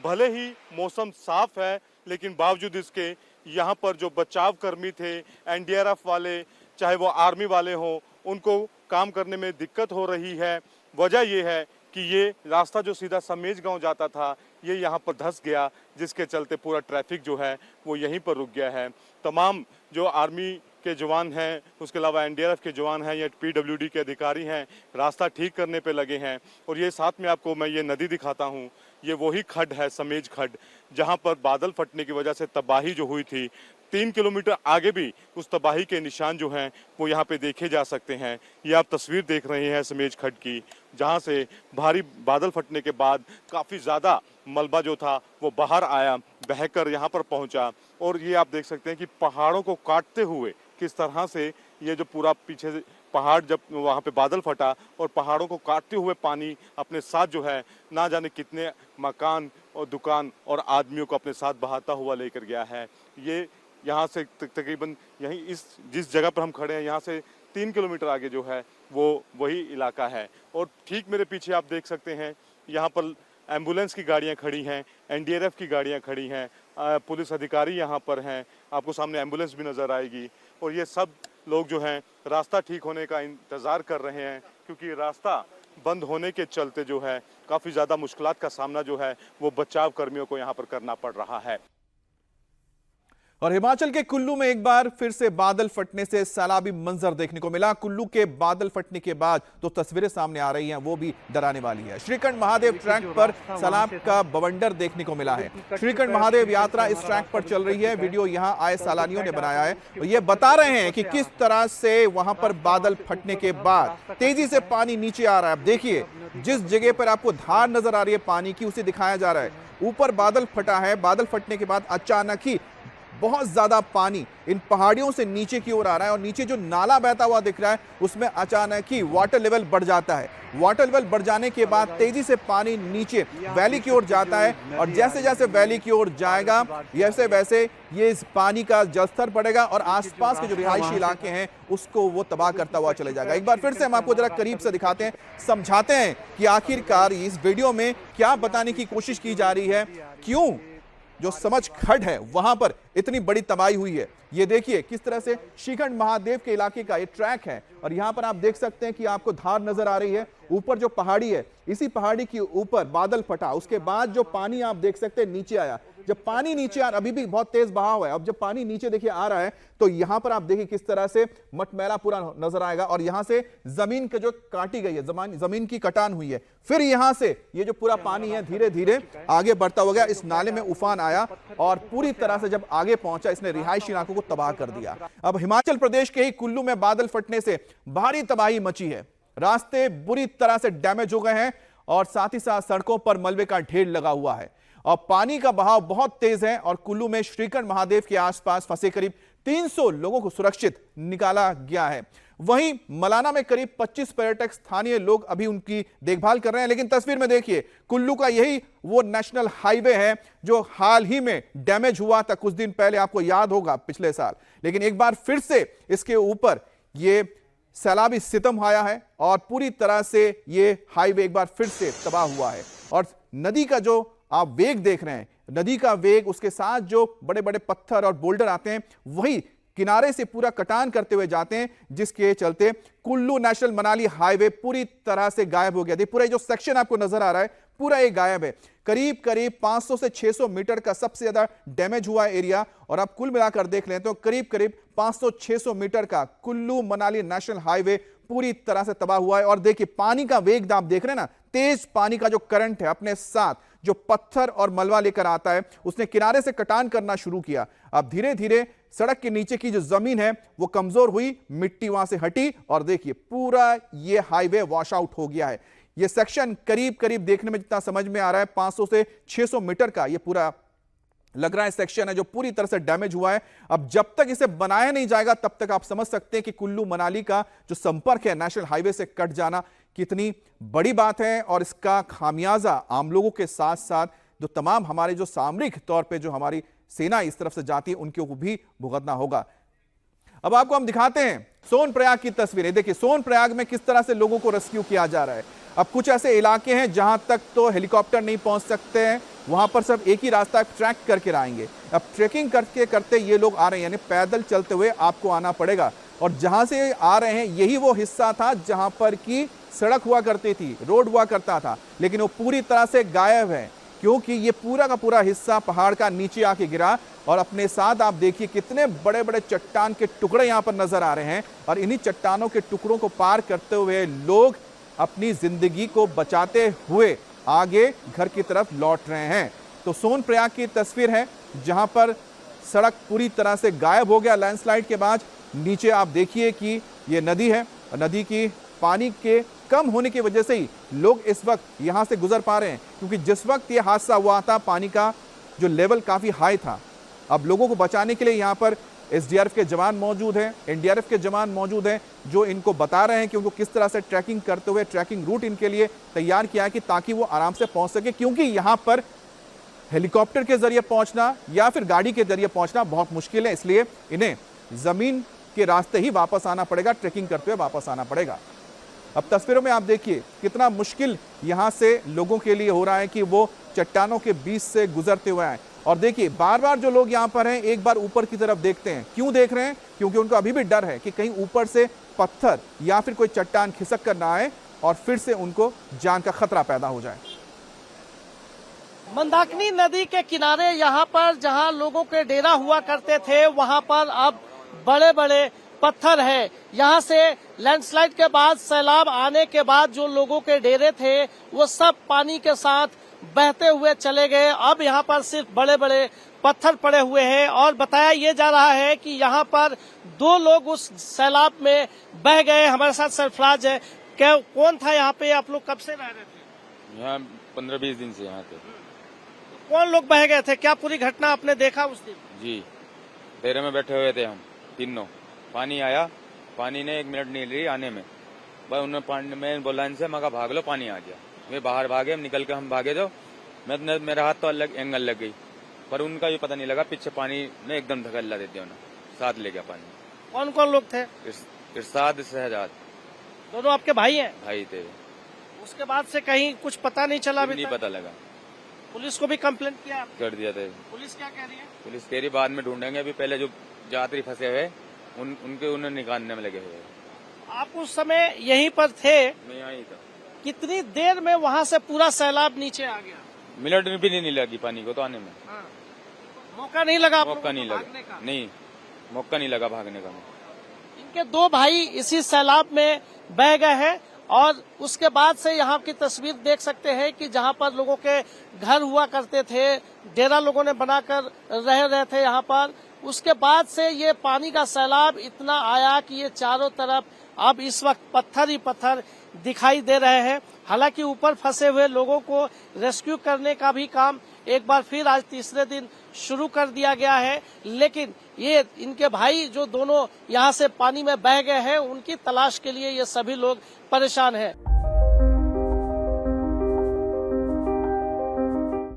भले ही मौसम साफ है, लेकिन बावजूद इसके यहाँ पर जो बचाव कर्मी थे, एनडीआरएफ वाले, चाहे वो आर्मी वाले हों, उनको काम करने में दिक्कत हो रही है। वजह ये है कि ये रास्ता जो सीधा समेज गांव जाता था, ये यहाँ पर धंस गया, जिसके चलते पूरा ट्रैफिक जो है वो यहीं पर रुक गया है। तमाम जो आर्मी के जवान हैं, उसके अलावा एनडीआरएफ के जवान हैं या पीडब्ल्यूडी के अधिकारी हैं, रास्ता ठीक करने पे लगे हैं। और ये साथ में आपको मैं ये नदी दिखाता हूँ, ये वही खड्ड है, समेज खड्ड, जहाँ पर बादल फटने की वजह से तबाही जो हुई थी। 3 किलोमीटर आगे भी उस तबाही के निशान जो हैं वो यहाँ पे देखे जा सकते हैं। ये आप तस्वीर देख रहे हैं समेज खड्ड की, जहाँ से भारी बादल फटने के बाद काफ़ी ज़्यादा मलबा जो था वो बाहर आया, बहकर यहाँ पर पहुँचा। और ये आप देख सकते हैं कि पहाड़ों को काटते हुए किस तरह से ये जो पूरा पीछे से पहाड़, जब वहाँ पे बादल फटा और पहाड़ों को काटते हुए पानी अपने साथ जो है ना जाने कितने मकान और दुकान और आदमियों को अपने साथ बहाता हुआ लेकर गया है। ये यहाँ से तकरीबन यहीं इस जिस जगह पर हम खड़े हैं, यहाँ से 3 किलोमीटर आगे जो है वो वही इलाका है। और ठीक मेरे पीछे आप देख सकते हैं, यहाँ पर एम्बुलेंस की गाड़ियाँ खड़ी हैं, एनडीआरएफ की गाड़ियाँ खड़ी हैं, पुलिस अधिकारी यहाँ पर हैं, आपको सामने एम्बुलेंस भी नज़र आएगी। और ये सब लोग जो हैं रास्ता ठीक होने का इंतज़ार कर रहे हैं, क्योंकि रास्ता बंद होने के चलते जो है काफ़ी ज़्यादा मुश्किलात का सामना जो है वो बचाव कर्मियों को यहाँ पर करना पड़ रहा है। और हिमाचल के कुल्लू में एक बार फिर से बादल फटने से सैलाबी मंजर देखने को मिला। कुल्लू के बादल फटने के बाद तो तस्वीरें सामने आ रही हैं, वो भी डराने वाली है। श्रीखंड महादेव ट्रैक पर सैलाब का बवंडर देखने को मिला है। श्रीखंड महादेव यात्रा इस ट्रैक पर चल रही है। वीडियो यहां आए सैलानियों ने बनाया है और ये बता रहे हैं कि किस तरह से वहां पर बादल फटने के बाद तेजी से पानी नीचे आ रहा है। अब देखिए, जिस जगह पर आपको धार नजर आ रही है पानी की, उसे दिखाया जा रहा है। ऊपर बादल फटा है, बादल फटने के बाद अचानक ही बहुत ज्यादा पानी इन पहाड़ियों से नीचे की ओर आ रहा है और नीचे जो नाला बहता हुआ दिख रहा है उसमें अचानक ही वाटर लेवल बढ़ जाता है। वाटर लेवल बढ़ जाने के बाद तेजी से पानी नीचे वैली की ओर जाता है और जैसे जैसे वैली की ओर जाएगा वैसे वैसे ये इस पानी का जलस्तर बढ़ेगा और आसपास के जो रिहायशी इलाके हैं उसको वो तबाह करता हुआ चले जाएगा। एक बार फिर से हम आपको जरा करीब से दिखाते हैं, समझाते हैं कि आखिरकार इस वीडियो में क्या बताने की कोशिश की जा रही है, क्यों जो समझ खड्ड है वहां पर इतनी बड़ी तबाही हुई है। ये देखिए किस तरह से श्रीखंड महादेव के इलाके का ये ट्रैक है और यहां पर आप देख सकते हैं कि आपको धार नजर आ रही है। ऊपर जो पहाड़ी है, इसी पहाड़ी के ऊपर बादल फटा, उसके बाद जो पानी आप देख सकते हैं नीचे आया। जब पानी नीचे आ, अभी भी बहुत तेज बहाव है, अब जब पानी नीचे देखिए आ रहा है तो यहां पर आप देखिए किस तरह से मटमैला पूरा नजर आएगा और यहां से जमीन के जो काटी गई है, जमीन की कटान हुई है, फिर यहां से ये जो पूरा पानी है धीरे धीरे आगे बढ़ता हो गया। इस नाले में उफान आया और पूरी तरह से जब आगे पहुंचा इसने रिहायशी इलाकों को तबाह कर दिया। अब हिमाचल प्रदेश के ही कुल्लू में बादल फटने से भारी तबाही मची है। रास्ते बुरी तरह से डैमेज हो गए हैं और साथ ही साथ सड़कों पर मलबे का ढेर लगा हुआ है और पानी का बहाव बहुत तेज है। और कुल्लू में श्रीखंड महादेव के आसपास फंसे करीब 300 लोगों को सुरक्षित निकाला गया है। वहीं मलाना में करीब 25 पर्यटक स्थानीय लोग अभी उनकी देखभाल कर रहे हैं। लेकिन तस्वीर में देखिए, कुल्लू का यही वो नेशनल हाईवे है जो हाल ही में डैमेज हुआ था कुछ दिन पहले, आपको याद होगा पिछले साल। लेकिन एक बार फिर से इसके ऊपर ये सैलाबी सितम आया है और पूरी तरह से ये हाईवे एक बार फिर से तबाह हुआ है। और नदी का जो आप वेग देख रहे हैं, नदी का वेग, उसके साथ जो बड़े बड़े पत्थर और बोल्डर आते हैं वही किनारे से पूरा कटान करते हुए जाते हैं, जिसके चलते कुल्लू नेशनल मनाली हाईवे पूरी तरह से गायब हो गया था। पूरा जो सेक्शन आपको नजर आ रहा है पूरा ये गायब है। करीब करीब 500 से 600 मीटर का सबसे ज्यादा डैमेज हुआ एरिया और आप कुल मिलाकर देख लें तो करीब करीब 500-600 मीटर का कुल्लू मनाली नेशनल हाईवे पूरी तरह से तबाह हुआ है। और देखिए पानी का वेग आप देख रहे हैं ना, तेज पानी का जो करंट है अपने साथ जो पत्थर और मलबा लेकर आता है उसने किनारे से कटान करना शुरू किया। अब धीरे धीरे सड़क के नीचे की जो जमीन है वो कमजोर हुई, मिट्टी वहां से हटी और देखिए पूरा ये हाईवे वॉश आउट हो गया है। ये सेक्शन करीब करीब देखने में जितना समझ में आ रहा है 500 से 600 मीटर का ये पूरा लग रहा है सेक्शन है जो पूरी तरह से डैमेज हुआ है। अब जब तक इसे बनाया नहीं जाएगा तब तक आप समझ सकते हैं कि कुल्लू मनाली का जो संपर्क है नेशनल हाईवे से कट जाना कितनी बड़ी बात है और इसका खामियाजा आम लोगों के साथ साथ जो तमाम हमारे जो सामरिक तौर पे जो हमारी सेना इस तरफ से जाती है उनके को भी भुगतना होगा। अब आपको हम दिखाते हैं सोनप्रयाग की तस्वीरें। देखिए सोनप्रयाग में किस तरह से लोगों को रेस्क्यू किया जा रहा है। अब कुछ ऐसे इलाके हैं जहां तक तो हेलीकॉप्टर नहीं पहुंच सकते हैं, वहां पर सिर्फ एक ही रास्ता ट्रैक करके आएंगे। अब ट्रैकिंग करके करते ये लोग आ रहे हैं, यानी पैदल चलते हुए आपको आना पड़ेगा। और जहां से आ रहे हैं यही वो हिस्सा था जहां पर की सड़क हुआ करती थी, रोड हुआ करता था, लेकिन वो पूरी तरह से गायब है क्योंकि ये पूरा का पूरा हिस्सा पहाड़ का नीचे आके गिरा। और अपने साथ आप देखिए कितने बड़े बड़े चट्टान के टुकड़े यहां पर नजर आ रहे हैं और इन्हीं चट्टानों के टुकड़ों को पार करते हुए लोग अपनी जिंदगी को बचाते हुए आगे घर की तरफ लौट रहे हैं। तो सोनप्रयाग की तस्वीर है जहां पर सड़क पूरी तरह से गायब हो गया लैंडस्लाइड के बाद। नीचे आप देखिए कि ये नदी है और नदी की पानी के कम होने की वजह से ही लोग इस वक्त यहां से गुजर पा रहे हैं, क्योंकि जिस वक्त ये हादसा हुआ था पानी का जो लेवल काफी हाई था। अब लोगों को बचाने के लिए यहां पर एसडीआरएफ के जवान मौजूद हैं, एनडीआरएफ के जवान मौजूद हैं जो इनको बता रहे हैं कि उनको किस तरह से ट्रैकिंग करते हुए ट्रैकिंग रूट इनके लिए तैयार किया है कि ताकि वो आराम से पहुंच सके, क्योंकि यहां पर हेलीकॉप्टर के जरिए पहुंचना या फिर गाड़ी के जरिए पहुंचना बहुत मुश्किल है, इसलिए इन्हें जमीन के रास्ते ही वापस आना पड़ेगा, ट्रैकिंग करते हुए वापस आना पड़ेगा। अब तस्वीरों में आप देखिए कितना मुश्किल यहां से लोगों के लिए हो रहा है कि वो चट्टानों के बीच से गुजरते हुए आए। और देखिए बार बार जो लोग यहां पर हैं एक बार ऊपर की तरफ देखते हैं। क्यों देख रहे हैं? क्योंकि उनको अभी भी डर है कि कहीं ऊपर से पत्थर या फिर कोई चट्टान खिसक कर ना आए और फिर से उनको जान का खतरा पैदा हो जाए। मंदाकिनी नदी के किनारे यहाँ पर जहाँ लोगों के डेरा हुआ करते थे वहाँ पर अब बड़े बड़े पत्थर है। यहाँ से लैंडस्लाइड के बाद सैलाब आने के बाद जो लोगों के डेरे थे वो सब पानी के साथ बहते हुए चले गए। अब यहाँ पर सिर्फ बड़े बड़े पत्थर पड़े हुए हैं और बताया ये जा रहा है कि यहाँ पर 2 लोग उस सैलाब में बह गए। हमारे साथ सरफराज है, क्या कौन था यहाँ पे? आप लोग कब से रह रहे थे यहाँ? 15-20 दिन से यहाँ पे। कौन लोग बह गए थे? क्या पूरी घटना आपने देखा उस दिन? जी, डेरे में बैठे हुए थे हम तीनों। पानी आया, पानी ने 1 मिनट नहीं ली आने में। बस उन्होंने पानी में बोला इनसे, मैं कहा भाग लो, पानी आ गया। वे बाहर भागे, निकल के हम भागे जो मेरा हाथ तो अलग एंगल लग गई, पर उनका भी पता नहीं लगा, पीछे पानी ने एकदम धकेला दे दिया, साथ ले गया पानी। कौन कौन लोग थे? इरशाद, शहजाद, दोनों आपके भाई हैं? भाई थे। उसके बाद से कहीं कुछ पता नहीं चला? नहीं पता लगा। पुलिस को भी कंप्लेंट किया? कर दिया था। पुलिस क्या कह रही है? पुलिस कह रही बाद में ढूंढेंगे, अभी पहले जो यात्री फंसे हुए उन्हें निकालने में लगे हुए। आप उस समय यहीं पर थे? मैं यहाँ था। कितनी देर में वहाँ से पूरा सैलाब नीचे आ गया? मिनट भी नहीं लगी पानी को तो आने में। हाँ। मौका नहीं लगा? मौका नहीं लगा, नहीं मौका नहीं लगा भागने का। इनके 2 भाई इसी सैलाब में बह गए हैं और उसके बाद से यहाँ की तस्वीर देख सकते हैं कि जहाँ पर लोगों के घर हुआ करते थे, डेरा लोगों ने बनाकर रह रहे थे यहाँ पर, उसके बाद से ये पानी का सैलाब इतना आया कि ये चारों तरफ अब इस वक्त पत्थर ही पत्थर दिखाई दे रहे हैं। हालांकि ऊपर फंसे हुए लोगों को रेस्क्यू करने का भी काम एक बार फिर आज तीसरे दिन शुरू कर दिया गया है, लेकिन ये इनके भाई जो दोनों यहाँ से पानी में बह गए हैं उनकी तलाश के लिए ये सभी लोग परेशान हैं।